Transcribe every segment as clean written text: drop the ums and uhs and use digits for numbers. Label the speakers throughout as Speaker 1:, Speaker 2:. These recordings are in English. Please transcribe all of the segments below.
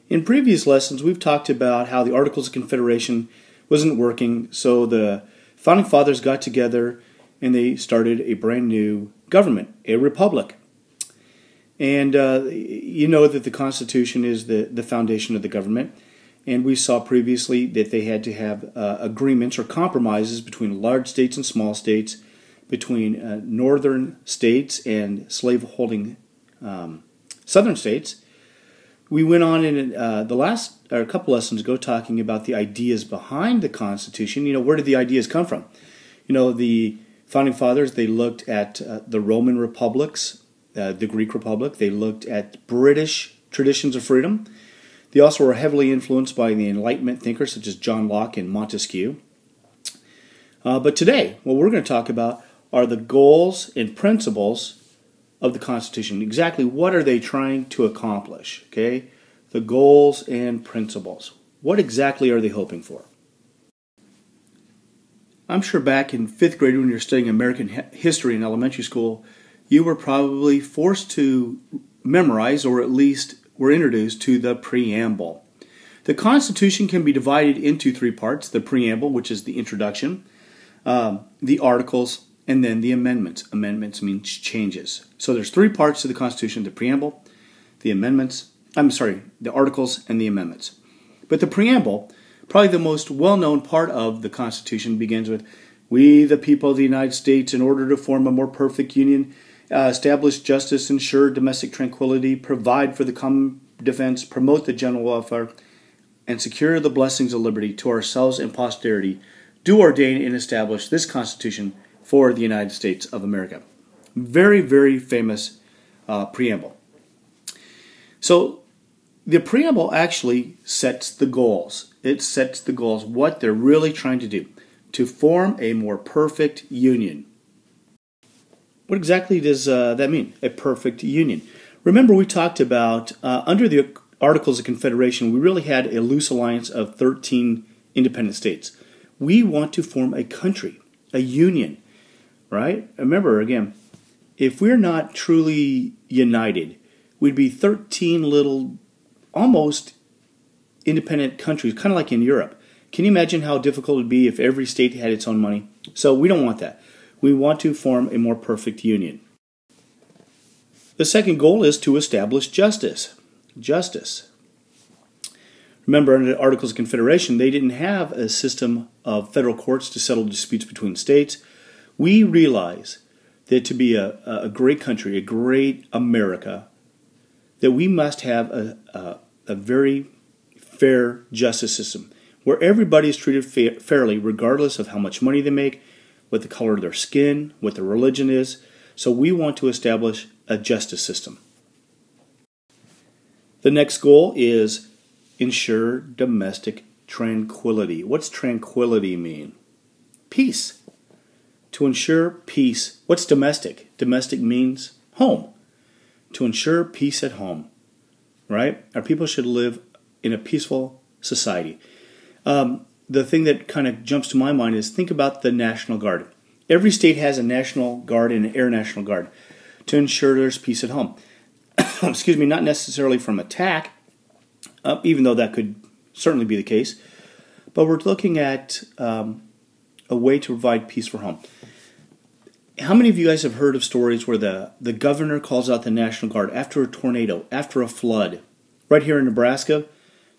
Speaker 1: In previous lessons, we've talked about how the Articles of Confederation wasn't working, so the Founding Fathers got together and they started a brand new government, a republic. And you know that the Constitution is the foundation of the government. And we saw previously that they had to have agreements or compromises between large states and small states, between northern states and slave-holding southern states. We went on in a couple lessons ago talking about the ideas behind the Constitution. You know, where did the ideas come from? You know, the Founding Fathers, they looked at the Roman republics, the Greek Republic. They looked at British traditions of freedom. They also were heavily influenced by the Enlightenment thinkers such as John Locke and Montesquieu. But today, what we're going to talk about are the goals and principles of the Constitution. Exactly what are they trying to accomplish? Okay, the goals and principles. What exactly are they hoping for? I'm sure back in 5th grade when you're studying American history in elementary school, you were probably forced to memorize, or at least were introduced to, the Preamble. The Constitution can be divided into 3 parts: the Preamble, which is the introduction, the Articles, and then the amendments. Amendments means changes. So there's 3 parts to the Constitution: the Preamble, the Articles, and the amendments. But the Preamble, probably the most well-known part of the Constitution, begins with, "We, the people of the United States, in order to form a more perfect union, establish justice, ensure domestic tranquility, provide for the common defense, promote the general welfare, and secure the blessings of liberty to ourselves and posterity, do ordain and establish this Constitution for the United States of America." Very, very famous preamble. So the preamble actually sets the goals. It sets the goals, what they're really trying to do, to form a more perfect union. What exactly does that mean, a perfect union? Remember, we talked about, under the Articles of Confederation, we really had a loose alliance of 13 independent states. We want to form a country, a union, right? Remember, again, if we're not truly united, we'd be 13 little, almost independent countries, kind of like in Europe. Can you imagine how difficult it would be if every state had its own money? So we don't want that. We want to form a more perfect union. The second goal is to establish justice. Justice. Remember, under the Articles of Confederation, they didn't have a system of federal courts to settle disputes between states. We realize that to be a great country, a great America, that we must have a very fair justice system where everybody is treated fairly regardless of how much money they make, what the color of their skin, what their religion is. So we want to establish a justice system. The next goal is ensure domestic tranquility. What's tranquility mean? Peace. To ensure peace. What's domestic? Domestic means home. To ensure peace at home, right? Our people should live in a peaceful society. The thing that kind of jumps to my mind is, think about the National Guard. Every state has a National Guard and an Air National Guard to ensure there's peace at home. Excuse me, not necessarily from attack, even though that could certainly be the case, but we're looking at a way to provide peace for home. How many of you guys have heard of stories where the governor calls out the National Guard after a tornado, after a flood? Right here in Nebraska,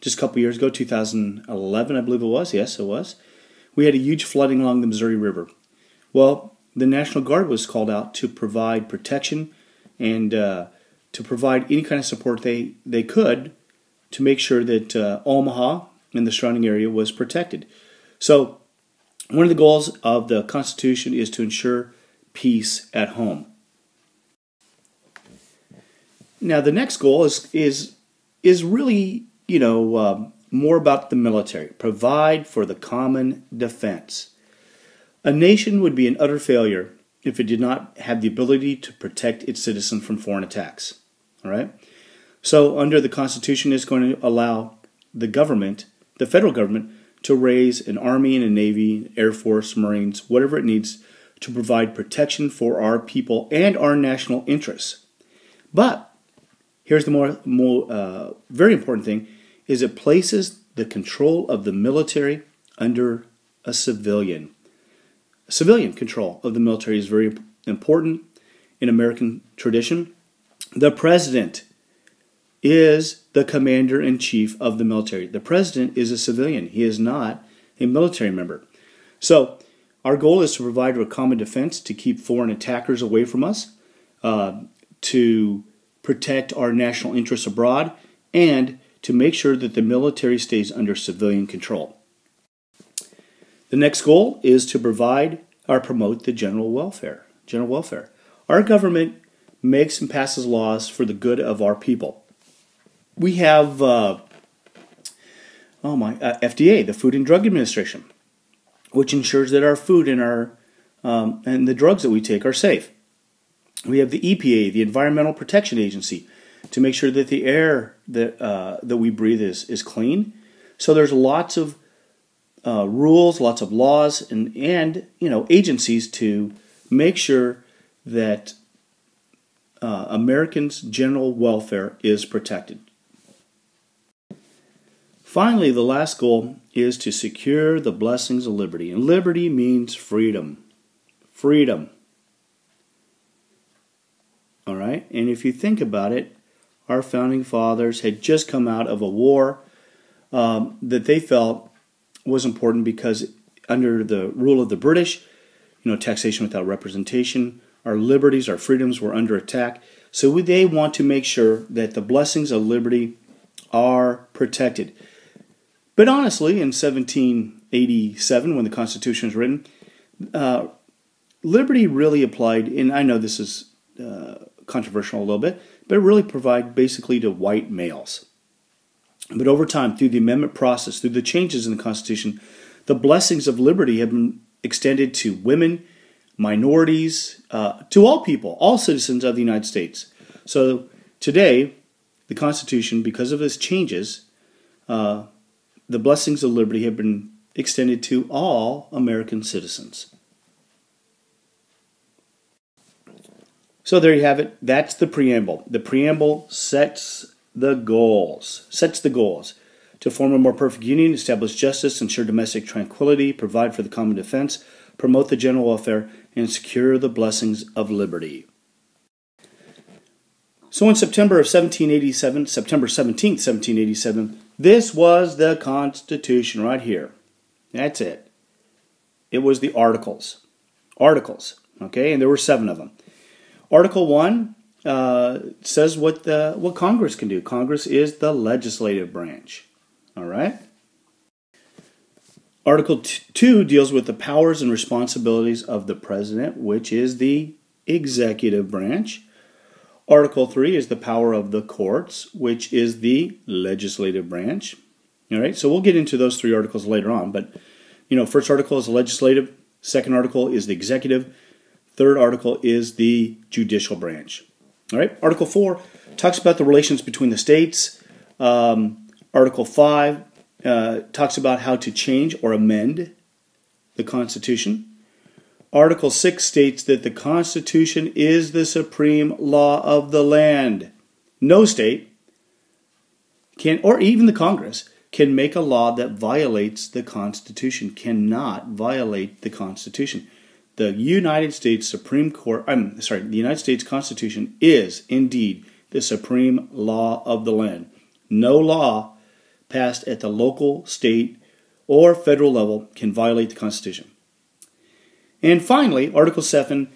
Speaker 1: just a couple years ago, 2011, I believe it was. Yes, it was. We had a huge flooding along the Missouri River. Well, the National Guard was called out to provide protection and to provide any kind of support they could to make sure that Omaha and the surrounding area was protected. So one of the goals of the Constitution is to ensure peace at home. Now, the next goal is really, more about the military. Provide for the common defense. A nation would be an utter failure if it did not have the ability to protect its citizens from foreign attacks. All right? So, under the Constitution, it's going to allow the government, the federal government, to raise an army and a navy, air force, marines, whatever it needs to provide protection for our people and our national interests. But here's the more very important thing: is it places the control of the military under a civilian. Civilian control of the military is very important in American tradition. The president is the commander-in-chief of the military. The president is a civilian. He is not a military member. So our goal is to provide a common defense to keep foreign attackers away from us, to protect our national interests abroad, and to make sure that the military stays under civilian control. The next goal is to provide or promote the general welfare. General welfare. Our government makes and passes laws for the good of our people. We have FDA, the Food and Drug Administration, which ensures that our food and and the drugs that we take are safe. We have the EPA, the Environmental Protection Agency, to make sure that the air that we breathe is clean. So there's lots of rules, lots of laws, and agencies to make sure that Americans' general welfare is protected. Finally, the last goal is to secure the blessings of liberty. And liberty means freedom. Freedom. All right? And if you think about it, our founding fathers had just come out of a war that they felt was important because under the rule of the British, taxation without representation, our liberties, our freedoms were under attack. So they want to make sure that the blessings of liberty are protected. But honestly, in 1787, when the Constitution was written, liberty really applied, and I know this is controversial a little bit, but it really applied basically to white males. But over time, through the amendment process, through the changes in the Constitution, the blessings of liberty have been extended to women, minorities, to all people, all citizens of the United States. So today, the Constitution, because of its changes, the blessings of liberty have been extended to all American citizens. So there you have it. That's the preamble. The preamble sets the goals. To form a more perfect union, establish justice, ensure domestic tranquility, provide for the common defense, promote the general welfare, and secure the blessings of liberty. So in September 17th, 1787, this was the Constitution right here. That's it. It was the Articles. Okay, and there were 7 of them. Article 1 says what Congress can do. Congress is the legislative branch. All right? Article 2 deals with the powers and responsibilities of the president, which is the executive branch. Article 3 is the power of the courts, which is the legislative branch. All right, so we'll get into those 3 articles later on. But, first article is the legislative. Second article is the executive. Third article is the judicial branch. All right, Article 4 talks about the relations between the states. Article 5 talks about how to change or amend the Constitution. Article 6 states that the Constitution is the supreme law of the land. No state can, or even the Congress, can make a law that violates the Constitution, cannot violate the Constitution. The United States the United States Constitution is indeed the supreme law of the land. No law passed at the local, state, or federal level can violate the Constitution. And finally, Article 7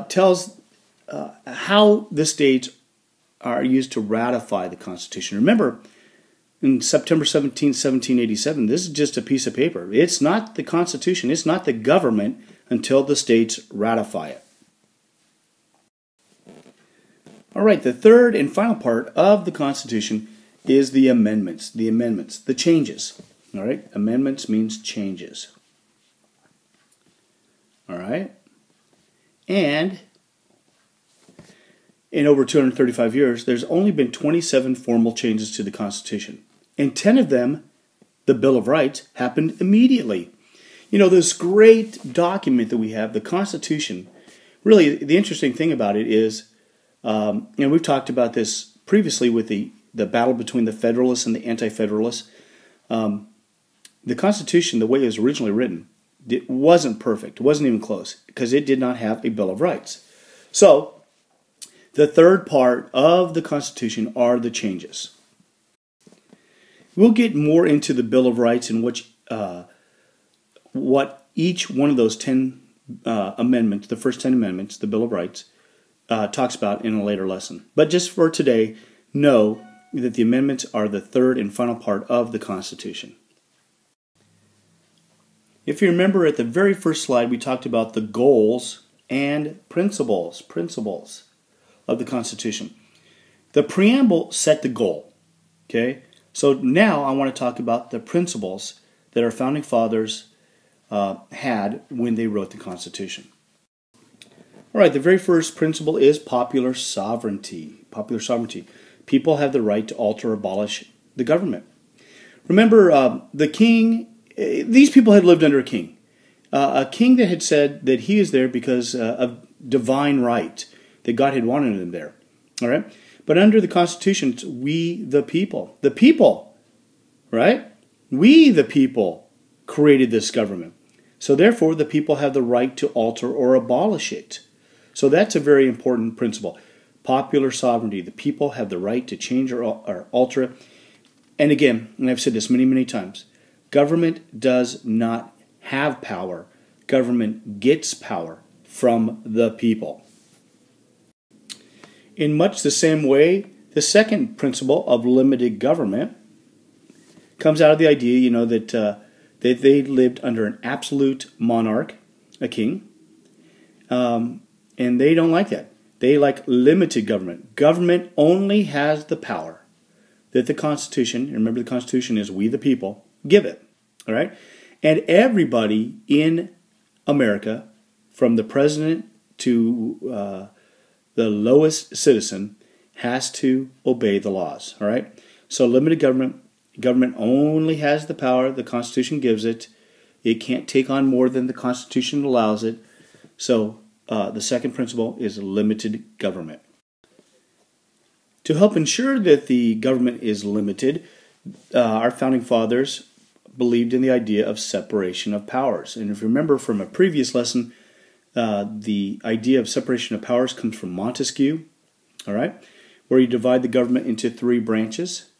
Speaker 1: tells how the states are used to ratify the Constitution. Remember, in September 17, 1787, this is just a piece of paper. It's not the Constitution. It's not the government until the states ratify it. All right, the third and final part of the Constitution is the amendments. The changes. All right, amendments means changes. All right, and in over 235 years, there's only been 27 formal changes to the Constitution. And 10 of them, the Bill of Rights, happened immediately. This great document that we have, the Constitution, really the interesting thing about it is, we've talked about this previously with the the battle between the Federalists and the Anti-Federalists. The Constitution, the way it was originally written, it wasn't perfect. It wasn't even close because it did not have a Bill of Rights. So, the third part of the Constitution are the changes. We'll get more into the Bill of Rights and what each one of those 10 amendments, the first 10 amendments, the Bill of Rights, talks about in a later lesson. But just for today, know that the amendments are the third and final part of the Constitution. If you remember at the very first slide, we talked about the goals and principles of the Constitution. The preamble set the goal, okay? So now I want to talk about the principles that our founding fathers had when they wrote the Constitution. All right, the very first principle is popular sovereignty. Popular sovereignty. People have the right to alter or abolish the government. Remember, the king, these people had lived under a king that had said that he is there because of divine right, that God had wanted him there. All right? But under the Constitution, it's we the people. The people, right? We the people created this government. So therefore, the people have the right to alter or abolish it. So that's a very important principle. Popular sovereignty. The people have the right to change or alter it. And again, and I've said this many, many times, government does not have power. Government gets power from the people. In much the same way, the second principle of limited government comes out of the idea, that they lived under an absolute monarch, a king, and they don't like that. They like limited government. Government only has the power that the Constitution, remember the Constitution is we the people, give it. All right? And everybody in America, from the president to the lowest citizen, has to obey the laws. All right? So limited government only has the power the Constitution gives it. It can't take on more than the Constitution allows it. So the second principle is limited government. To help ensure that the government is limited, our founding fathers believed in the idea of separation of powers. And if you remember from a previous lesson, the idea of separation of powers comes from Montesquieu, all right, where you divide the government into three branches.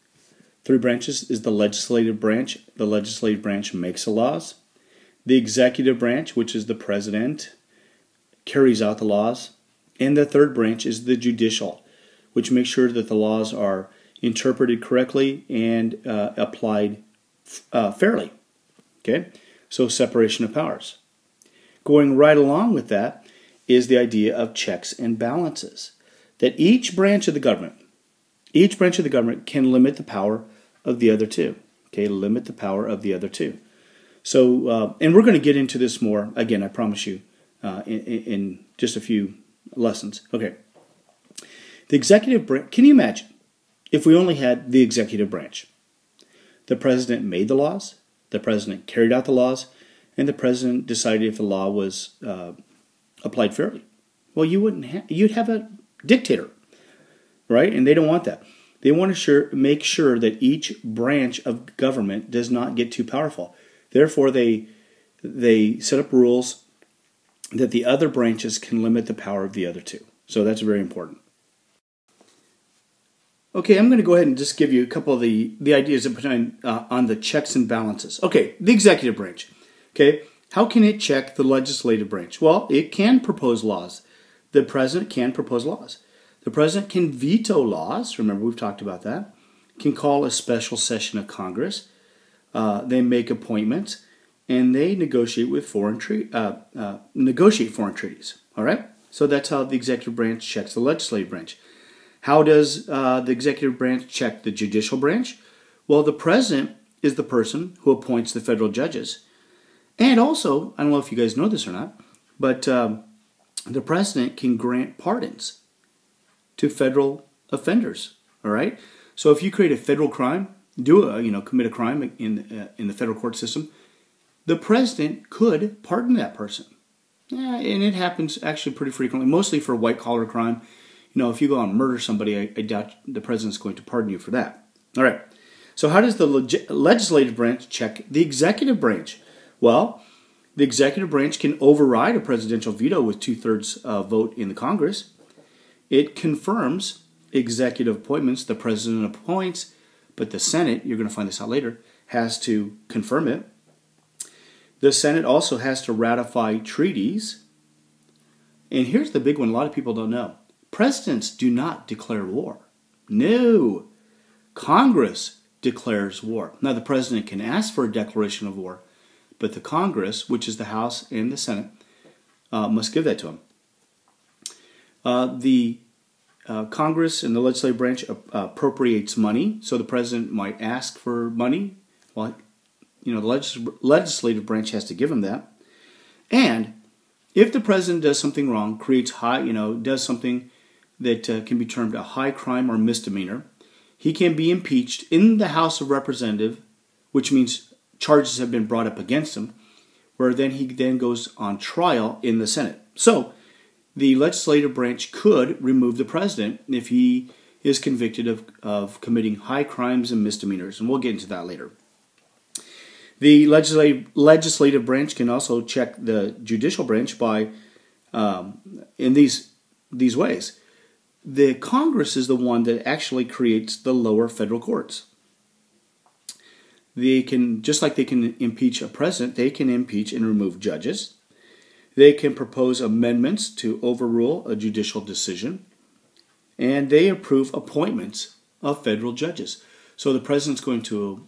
Speaker 1: Three branches is the legislative branch. The legislative branch makes the laws. The executive branch, which is the president, carries out the laws. And the third branch is the judicial, which makes sure that the laws are interpreted correctly and applied fairly. Okay? So separation of powers. Going right along with that is the idea of checks and balances. That each branch of the government can limit the power of the other two. Okay, limit the power of the other two. So, and we're going to get into this more, again, I promise you, in just a few lessons. Okay. The executive branch, can you imagine if we only had the executive branch? The president made the laws, the president carried out the laws, and the president decided if the law was applied fairly. Well, you'd have a dictator, right? And they don't want that. They want to make sure that each branch of government does not get too powerful. Therefore, they set up rules that the other branches can limit the power of the other two. So that's very important. Okay, I'm going to go ahead and just give you a couple of the ideas on the checks and balances. Okay, the executive branch. Okay, how can it check the legislative branch? Well, it can propose laws. The president can propose laws. The president can veto laws. Remember, we've talked about that. Can call a special session of Congress. They make appointments, and they negotiate with foreign treaties. All right. So that's how the executive branch checks the legislative branch. How does the executive branch check the judicial branch? Well, the president is the person who appoints the federal judges. And also, I don't know if you guys know this or not, but the president can grant pardons to federal offenders. All right. So if you create a federal crime, commit a crime in the federal court system, the president could pardon that person. Yeah, and it happens actually pretty frequently, mostly for white collar crime. if you go out and murder somebody, I doubt the president's going to pardon you for that. All right. So how does the legislative branch check the executive branch? Well, the executive branch can override a presidential veto with 2/3 vote in the Congress. It confirms executive appointments the president appoints, but the Senate, you're going to find this out later, has to confirm it. The Senate also has to ratify treaties. And here's the big one a lot of people don't know. Presidents do not declare war. No. Congress declares war. Now, the president can ask for a declaration of war, but the Congress, which is the House and the Senate, must give that to him. The Congress and the legislative branch appropriates money, so the president might ask for money. Well, the legislative branch has to give him that. And if the president does something wrong, does something that can be termed a high crime or misdemeanor, he can be impeached in the House of Representatives, which means charges have been brought up against him, where he then goes on trial in the Senate. So the legislative branch could remove the president if he is convicted of committing high crimes and misdemeanors, and we'll get into that later. The legislative branch can also check the judicial branch by in these ways. The Congress is the one that actually creates the lower federal courts. They can, just like they can impeach a president, they can impeach and remove judges. They can propose amendments to overrule a judicial decision. And they approve appointments of federal judges. So the president's going to,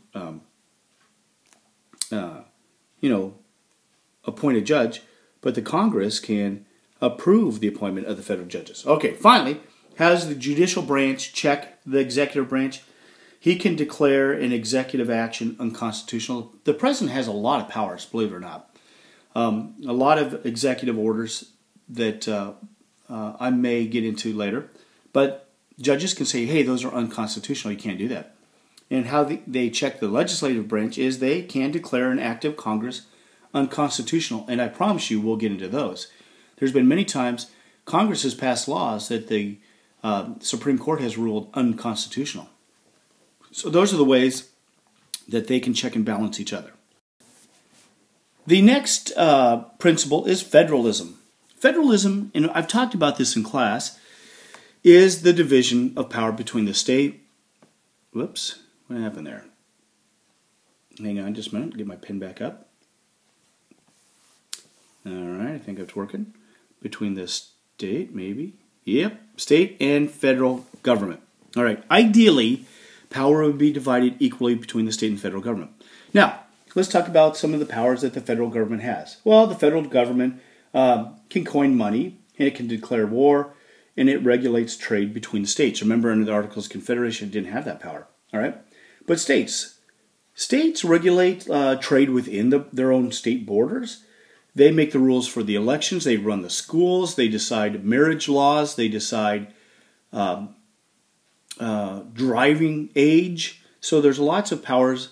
Speaker 1: appoint a judge, but the Congress can approve the appointment of the federal judges. Okay, finally, how does the judicial branch check the executive branch? He can declare an executive action unconstitutional. The president has a lot of powers, believe it or not. A lot of executive orders that I may get into later. But judges can say, hey, those are unconstitutional. You can't do that. And how they check the legislative branch is they can declare an act of Congress unconstitutional. And I promise you we'll get into those. There's been many times Congress has passed laws that the Supreme Court has ruled unconstitutional. So those are the ways that they can check and balance each other. The next principle is federalism. Federalism, and I've talked about this in class, is the division of power between the state. Whoops, what happened there? Hang on just a minute, get my pen back up. All right, I think it's working. Between the state, maybe. Yep, state and federal government. All right, ideally, power would be divided equally between the state and federal government. Now, let's talk about some of the powers that the federal government has. Well, the federal government can coin money, and it can declare war, and it regulates trade between states. Remember, under the Articles of Confederation, it didn't have that power. All right, but states regulate trade within their own state borders. They make the rules for the elections. They run the schools. They decide marriage laws. They decide driving age. So there's lots of powers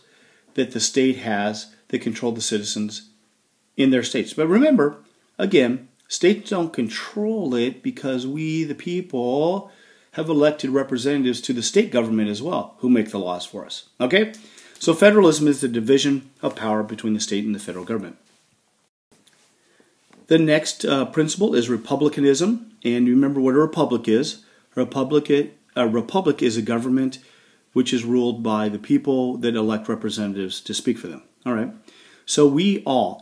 Speaker 1: that the state has that control the citizens in their states. But remember, again, states don't control it because we, the people, have elected representatives to the state government as well who make the laws for us. Okay? So federalism is the division of power between the state and the federal government. The next principle is republicanism. And you remember what a republic is. A republic is a government which is ruled by the people that elect representatives to speak for them. All right. So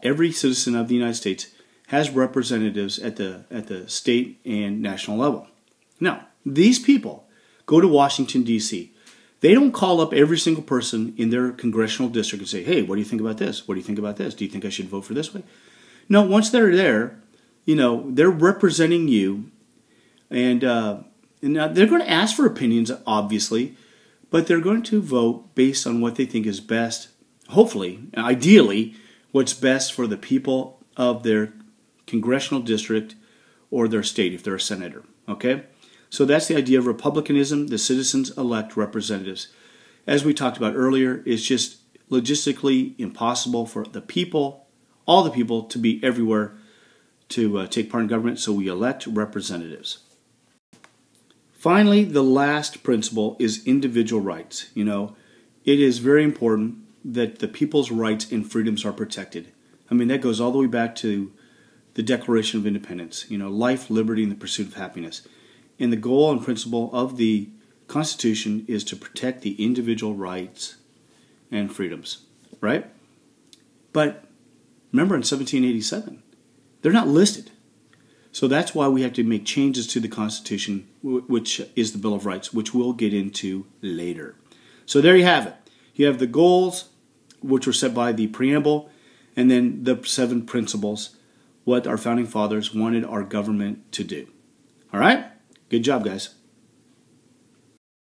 Speaker 1: every citizen of the United States has representatives at the state and national level. Now, these people go to Washington, D.C. They don't call up every single person in their congressional district and say, hey, what do you think about this? What do you think about this? Do you think I should vote for this way? No, once they're there, they're representing you, and now they're going to ask for opinions, obviously, but they're going to vote based on what they think is best, hopefully, ideally, what's best for the people of their congressional district or their state if they're a senator. Okay? So that's the idea of republicanism. The citizens elect representatives. As we talked about earlier, it's just logistically impossible for the people, all the people, to be everywhere to take part in government, so we elect representatives. Finally, the last principle is individual rights. It is very important that the people's rights and freedoms are protected. I mean, that goes all the way back to the Declaration of Independence. Life, liberty, and the pursuit of happiness. And the goal and principle of the Constitution is to protect the individual rights and freedoms, right? But remember in 1787, they're not listed. So that's why we have to make changes to the Constitution, which is the Bill of Rights, which we'll get into later. So there you have it. You have the goals, which were set by the Preamble, and then the 7 principles, what our Founding Fathers wanted our government to do. All right? Good job, guys.